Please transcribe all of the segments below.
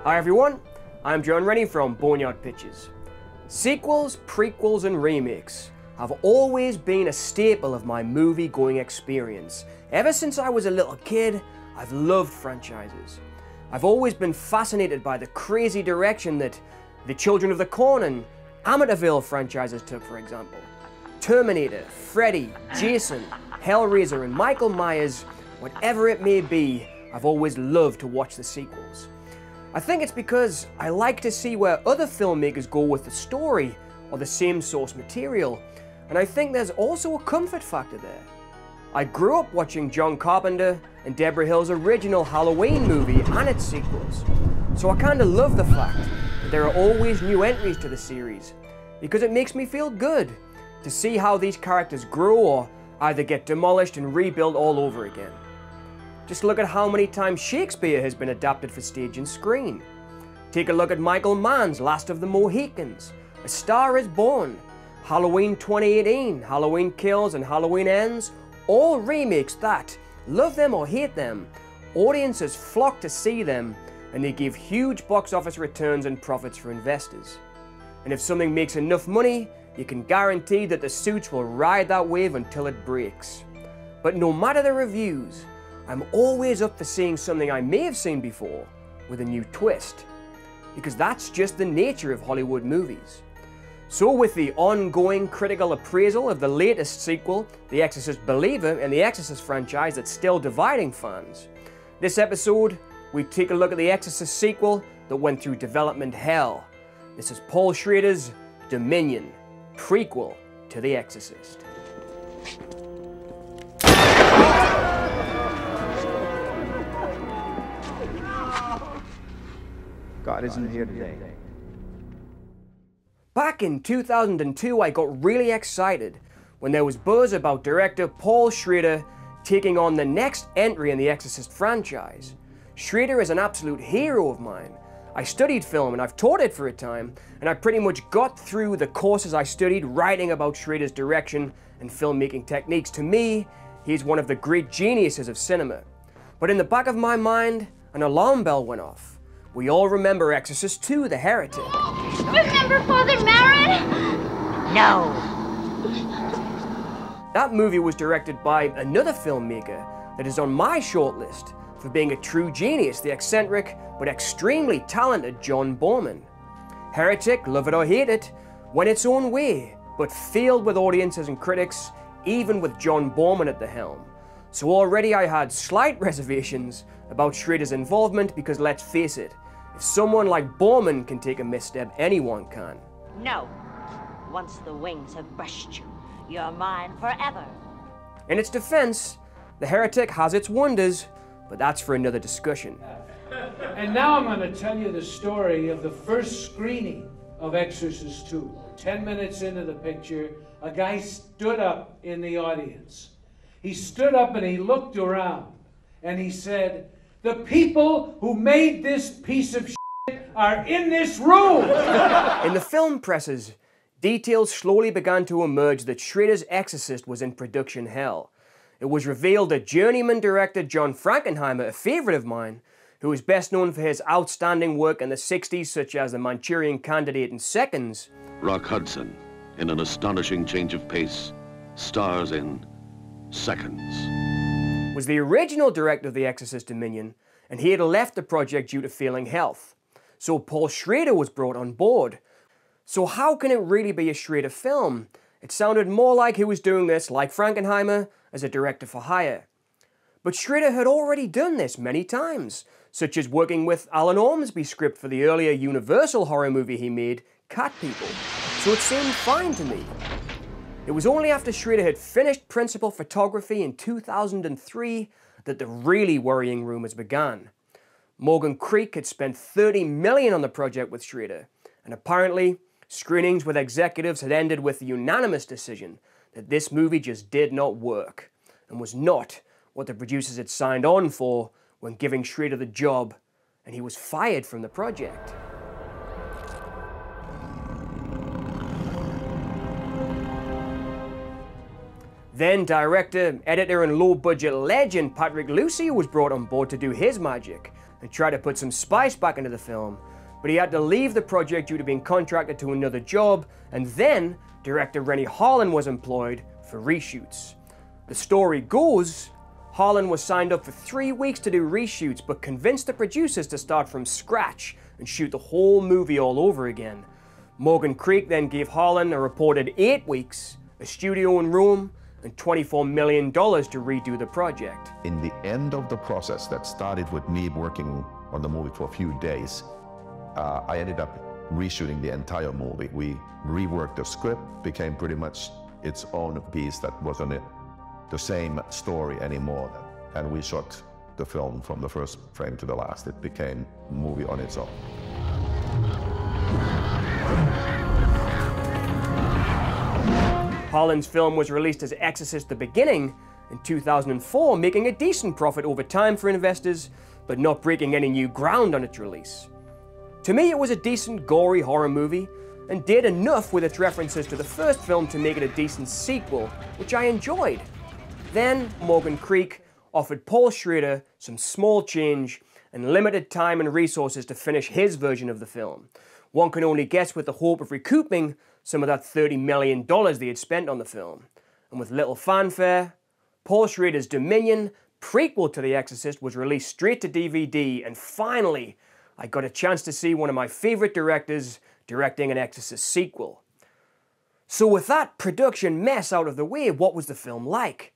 Hi everyone, I'm John Rennie from Boneyard Pictures. Sequels, prequels and remakes have always been a staple of my movie-going experience. Ever since I was a little kid, I've loved franchises. I've always been fascinated by the crazy direction that the Children of the Corn and Amityville franchises took, for example. Terminator, Freddy, Jason, Hellraiser and Michael Myers, whatever it may be, I've always loved to watch the sequels. I think it's because I like to see where other filmmakers go with the story or the same source material, and I think there's also a comfort factor there. I grew up watching John Carpenter and Deborah Hill's original Halloween movie and its sequels, so I kinda love the fact that there are always new entries to the series, because it makes me feel good to see how these characters grow or either get demolished and rebuilt all over again. Just look at how many times Shakespeare has been adapted for stage and screen. Take a look at Michael Mann's Last of the Mohicans, A Star is Born, Halloween 2018, Halloween Kills and Halloween Ends, all remakes that, love them or hate them, audiences flock to see them and they give huge box office returns and profits for investors. And if something makes enough money, you can guarantee that the suits will ride that wave until it breaks. But no matter the reviews, I'm always up for seeing something I may have seen before with a new twist, because that's just the nature of Hollywood movies. So with the ongoing critical appraisal of the latest sequel, The Exorcist Believer, and the Exorcist franchise that's still dividing fans, this episode we take a look at the Exorcist sequel that went through development hell. This is Paul Schrader's Dominion, prequel to The Exorcist. God isn't here today. Back in 2002, I got really excited when there was buzz about director Paul Schrader taking on the next entry in the Exorcist franchise. Schrader is an absolute hero of mine. I studied film and I've taught it for a time, and I pretty much got through the courses I studied writing about Schrader's direction and filmmaking techniques. To me, he's one of the great geniuses of cinema. But in the back of my mind, an alarm bell went off. We all remember Exorcist II, The Heretic. Remember Father Merrin? No. That movie was directed by another filmmaker that is on my shortlist for being a true genius, the eccentric but extremely talented John Boorman. Heretic, love it or hate it, went its own way, but failed with audiences and critics, even with John Boorman at the helm. So already I had slight reservations about Schrader's involvement because let's face it, if someone like Boorman can take a misstep, anyone can. No. Once the wings have brushed you, you're mine forever. In its defense, The Heretic has its wonders, but that's for another discussion. And now I'm going to tell you the story of the first screening of Exorcist II. 10 minutes into the picture, a guy stood up in the audience. He stood up and he looked around and he said, "The people who made this piece of shit are in this room." In the film presses, details slowly began to emerge that Schrader's Exorcist was in production hell. It was revealed that journeyman director John Frankenheimer, a favorite of mine, who is best known for his outstanding work in the 60s such as The Manchurian Candidate and Seconds. Rock Hudson, in an astonishing change of pace, stars in Seconds. Was the original director of The Exorcist Dominion, and he had left the project due to failing health. So Paul Schrader was brought on board. So how can it really be a Schrader film? It sounded more like he was doing this, like Frankenheimer, as a director for hire. But Schrader had already done this many times, such as working with Alan Ormsby's script for the earlier Universal horror movie he made, Cat People. So it seemed fine to me. It was only after Schrader had finished principal photography in 2003 that the really worrying rumors began. Morgan Creek had spent $30 million on the project with Schrader, and apparently screenings with executives had ended with the unanimous decision that this movie just did not work, and was not what the producers had signed on for when giving Schrader the job, and he was fired from the project. Then director, editor and low-budget legend Patrick Lussier was brought on board to do his magic. and tried to put some spice back into the film, but he had to leave the project due to being contracted to another job, and then director Renny Harlin was employed for reshoots. The story goes, Harlin was signed up for 3 weeks to do reshoots, but convinced the producers to start from scratch and shoot the whole movie all over again. Morgan Creek then gave Harlin a reported 8 weeks, a studio in Rome, and $24 million to redo the project. In the end of the process that started with me working on the movie for a few days, I ended up reshooting the entire movie. We reworked the script, became pretty much its own piece that wasn't the same story anymore. And we shot the film from the first frame to the last. It became a movie on its own. Harlin's film was released as Exorcist: The Beginning in 2004, making a decent profit over time for investors, but not breaking any new ground on its release. To me, it was a decent, gory horror movie, and did enough with its references to the first film to make it a decent sequel, which I enjoyed. Then, Morgan Creek offered Paul Schrader some small change and limited time and resources to finish his version of the film. One can only guess with the hope of recouping some of that $30 million they had spent on the film. And with little fanfare, Paul Schrader's Dominion, prequel to The Exorcist, was released straight to DVD, and finally, I got a chance to see one of my favorite directors directing an Exorcist sequel. So with that production mess out of the way, what was the film like?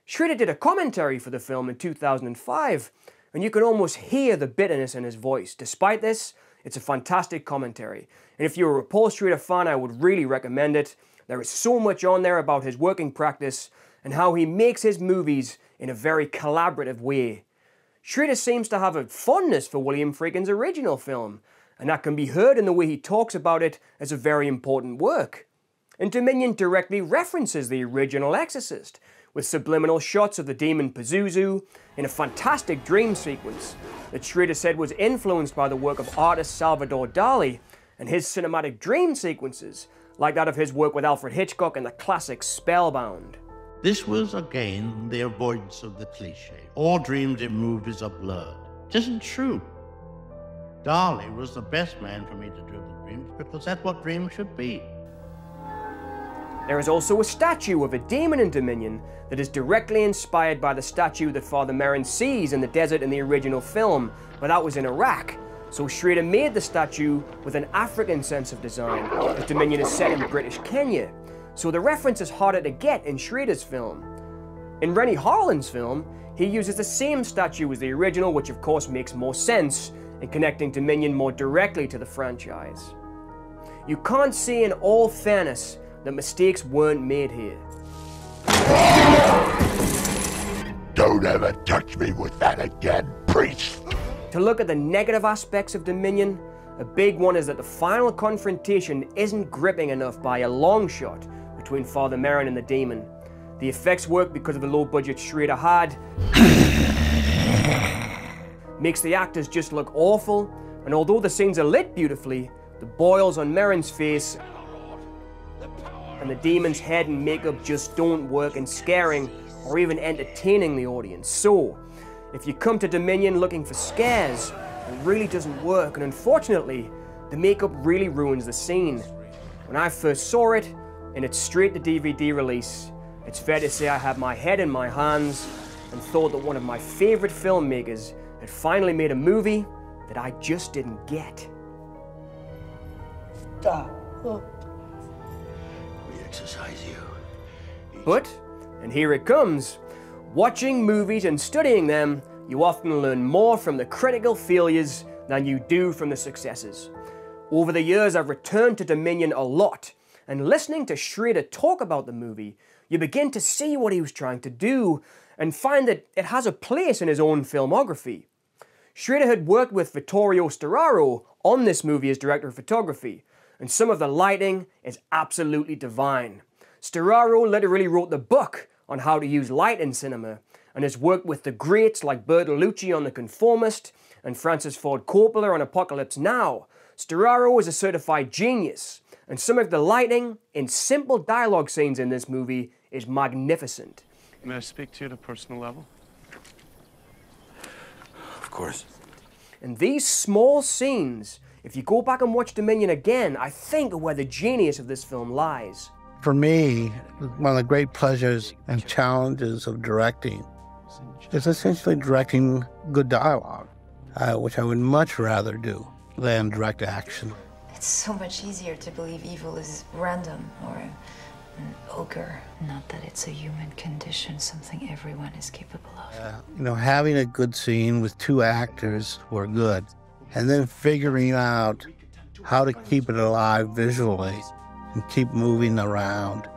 Schrader did a commentary for the film in 2005, and you can almost hear the bitterness in his voice. Despite this, it's a fantastic commentary, and if you're a Paul Schrader fan, I would really recommend it. There is so much on there about his working practice and how he makes his movies in a very collaborative way. Schrader seems to have a fondness for William Friedkin's original film, and that can be heard in the way he talks about it as a very important work. And Dominion directly references the original Exorcist, with subliminal shots of the demon Pazuzu in a fantastic dream sequence that Schrader said was influenced by the work of artist Salvador Dali and his cinematic dream sequences, like that of his work with Alfred Hitchcock in the classic Spellbound. This was, again, the avoidance of the cliche. All dreams in movies are blurred. It isn't true. Dali was the best man for me to do the dreams because that's what dreams should be. There is also a statue of a demon in Dominion that is directly inspired by the statue that Father Merrin sees in the desert in the original film, but that was in Iraq. So Schrader made the statue with an African sense of design, as Dominion is set in British Kenya. So the reference is harder to get in Schrader's film. In Renny Harlin's film, he uses the same statue as the original, which of course makes more sense in connecting Dominion more directly to the franchise. You can't say in all fairness that mistakes weren't made here. Don't ever touch me with that again, priest! To look at the negative aspects of Dominion, a big one is that the final confrontation isn't gripping enough by a long shot between Father Merrin and the demon. The effects work because of the low budget Schrader had, makes the actors just look awful, and although the scenes are lit beautifully, the boils on Merrin's face and the demon's head and makeup just don't work in scaring or even entertaining the audience. So, if you come to Dominion looking for scares, it really doesn't work, and unfortunately, the makeup really ruins the scene. When I first saw it, in its straight-to-DVD release, it's fair to say I had my head in my hands and thought that one of my favorite filmmakers had finally made a movie that I just didn't get. We exercise you. But, and here it comes, watching movies and studying them, you often learn more from the critical failures than you do from the successes. Over the years, I've returned to Dominion a lot, and listening to Schrader talk about the movie, you begin to see what he was trying to do and find that it has a place in his own filmography. Schrader had worked with Vittorio Storaro on this movie as director of photography, and some of the lighting is absolutely divine. Storaro literally wrote the book on how to use light in cinema, and has worked with the greats like Bertolucci on The Conformist and Francis Ford Coppola on Apocalypse Now. Storaro is a certified genius, and some of the lighting in simple dialogue scenes in this movie is magnificent. May I speak to you at a personal level? Of course. And these small scenes, if you go back and watch Dominion again, I think are where the genius of this film lies. For me, one of the great pleasures and challenges of directing is essentially directing good dialogue, which I would much rather do than direct action. It's so much easier to believe evil is random or an ogre. Not that it's a human condition, something everyone is capable of. Having a good scene with two actors who are good, and then figuring out how to keep it alive visually and keep moving around,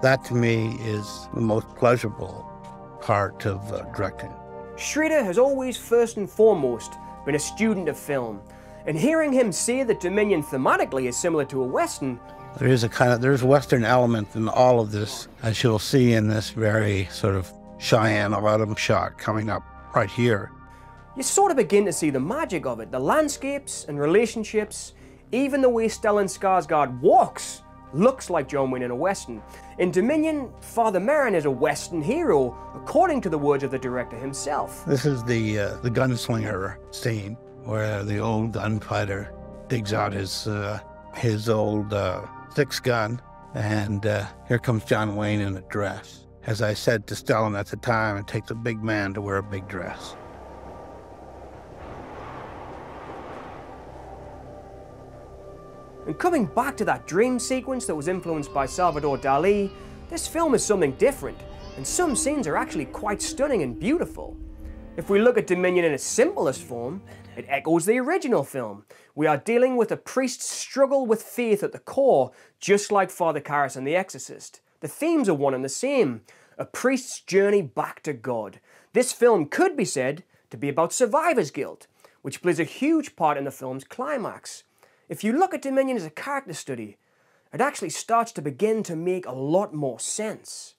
that to me is the most pleasurable part of directing. Schrader has always first and foremost been a student of film, and hearing him say that Dominion thematically is similar to a Western, there's a Western element in all of this, as you'll see in this very sort of Cheyenne autumn shot coming up right here. You sort of begin to see the magic of it, the landscapes and relationships, even the way Stellan Skarsgård walks looks like John Wayne in a Western. In Dominion, Father Merrin is a Western hero, according to the words of the director himself. This is the gunslinger scene, where the old gunfighter digs out his old six gun, and here comes John Wayne in a dress. As I said to Stellan at the time, it takes a big man to wear a big dress. And coming back to that dream sequence that was influenced by Salvador Dali, this film is something different, and some scenes are actually quite stunning and beautiful. If we look at Dominion in its simplest form, it echoes the original film. We are dealing with a priest's struggle with faith at the core, just like Father Karras in The Exorcist. The themes are one and the same, a priest's journey back to God. This film could be said to be about survivor's guilt, which plays a huge part in the film's climax. If you look at Dominion as a character study, it actually starts to begin to make a lot more sense.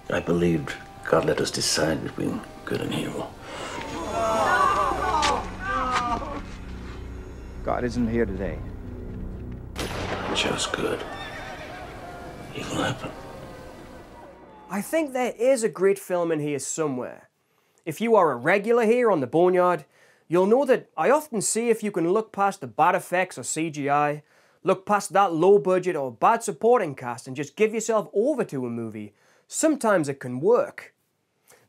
I believed God let us decide between good and evil. God isn't here today. I chose good. Evil happened. I think there is a great film in here somewhere. If you are a regular here on The Boneyard, you'll know that I often see if you can look past the bad effects or CGI, look past that low budget or bad supporting cast and just give yourself over to a movie, sometimes it can work.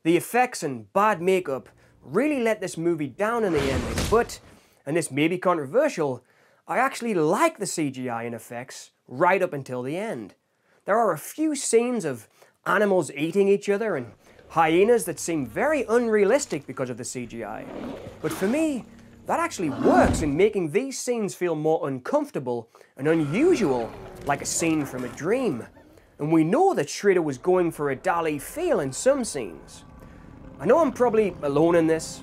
The effects and bad makeup really let this movie down in the ending, but, and this may be controversial, I actually like the CGI and effects right up until the end. There are a few scenes of animals eating each other and hyenas that seem very unrealistic because of the CGI. But for me, that actually works in making these scenes feel more uncomfortable and unusual, like a scene from a dream. And we know that Schrader was going for a Dali feel in some scenes. I know I'm probably alone in this,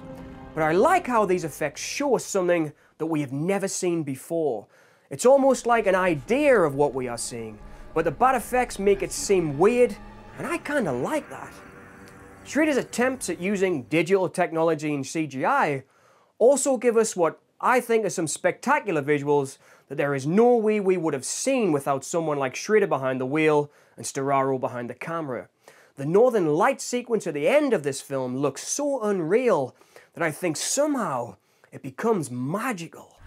but I like how these effects show us something that we have never seen before. It's almost like an idea of what we are seeing, but the bad effects make it seem weird, and I kinda like that. Schrader's attempts at using digital technology and CGI also give us what I think are some spectacular visuals that there is no way we would have seen without someone like Schrader behind the wheel and Storaro behind the camera. The Northern Light sequence at the end of this film looks so unreal that I think somehow it becomes magical.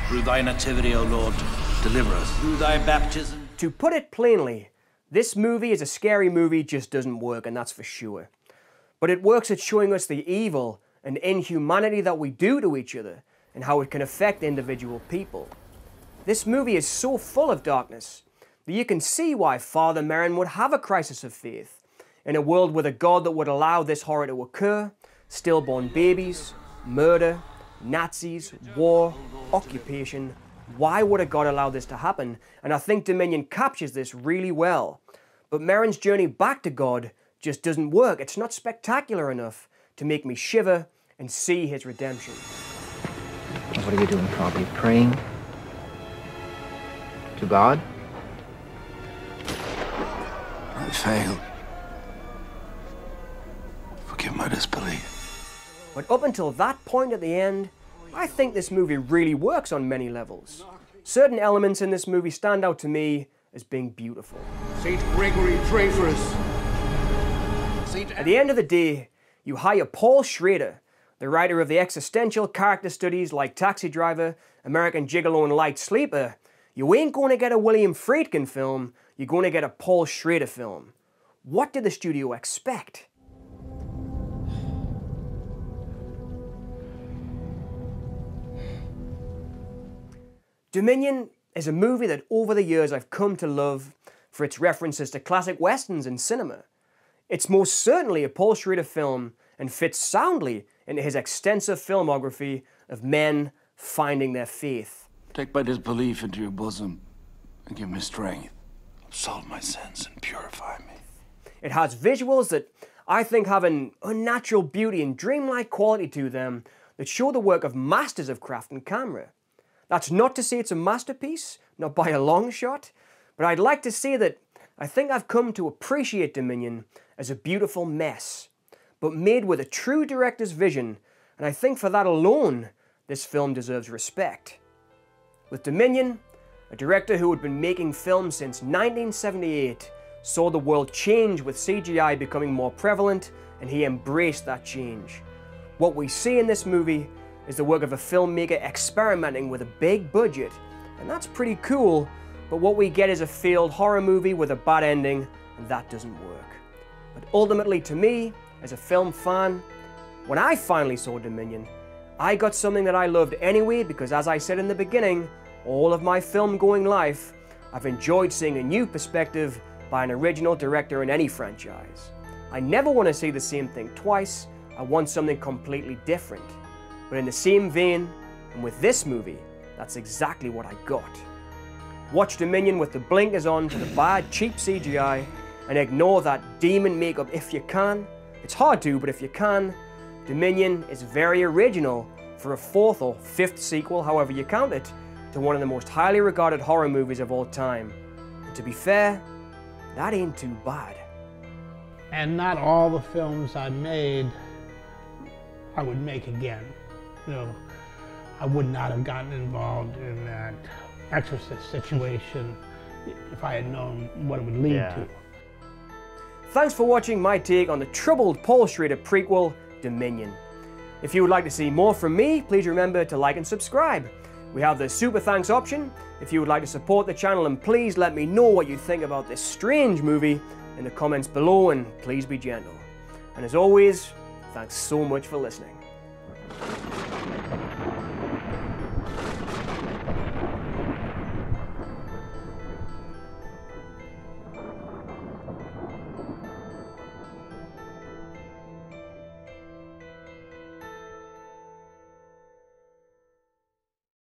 Through thy nativity, O Lord, deliver us. Through thy baptism. To put it plainly, this movie as a scary movie just doesn't work, and that's for sure. But it works at showing us the evil and inhumanity that we do to each other and how it can affect individual people. This movie is so full of darkness that you can see why Father Merrin would have a crisis of faith. In a world with a God that would allow this horror to occur, stillborn babies, murder, Nazis, war, occupation, why would a God allow this to happen? And I think Dominion captures this really well. But Merrin's journey back to God just doesn't work. It's not spectacular enough to make me shiver and see his redemption. What are you doing, Father? You praying to God? I failed. Forgive my disbelief. But up until that point at the end, I think this movie really works on many levels. Certain elements in this movie stand out to me as being beautiful. St. Gregory, pray for us. At the end of the day, you hire Paul Schrader, the writer of the existential character studies like Taxi Driver, American Gigolo and Light Sleeper, you ain't going to get a William Friedkin film, you're going to get a Paul Schrader film. What did the studio expect? Dominion is a movie that over the years I've come to love for its references to classic westerns and cinema. It's most certainly a Paul Schrader film and fits soundly into his extensive filmography of men finding their faith. Take my disbelief into your bosom and give me strength. Absolve my sins and purify me. It has visuals that I think have an unnatural beauty and dreamlike quality to them that show the work of masters of craft and camera. That's not to say it's a masterpiece, not by a long shot, but I'd like to say that I think I've come to appreciate Dominion as a beautiful mess, but made with a true director's vision, and I think for that alone, this film deserves respect. With Dominion, a director who had been making films since 1978 saw the world change with CGI becoming more prevalent, and he embraced that change. What we see in this movie is the work of a filmmaker experimenting with a big budget, and that's pretty cool, but what we get is a failed horror movie with a bad ending, and that doesn't work. But ultimately, to me, as a film fan, when I finally saw Dominion, I got something that I loved anyway, because as I said in the beginning, all of my film-going life, I've enjoyed seeing a new perspective by an original director in any franchise. I never want to see the same thing twice, I want something completely different. But in the same vein, and with this movie, that's exactly what I got. Watch Dominion with the blinkers on to the bad, cheap CGI, and ignore that demon makeup if you can. It's hard to, but if you can, Dominion is very original for a fourth or fifth sequel, however you count it, to one of the most highly regarded horror movies of all time. And to be fair, that ain't too bad. And not all the films I made, I would make again. You know, I would not have gotten involved in that Exorcist situation if I had known what it would lead to. Thanks for watching my take on the troubled Paul Schrader prequel, Dominion. If you would like to see more from me, please remember to like and subscribe. We have the super thanks option if you would like to support the channel, and please let me know what you think about this strange movie in the comments below, and please be gentle. And as always, thanks so much for listening.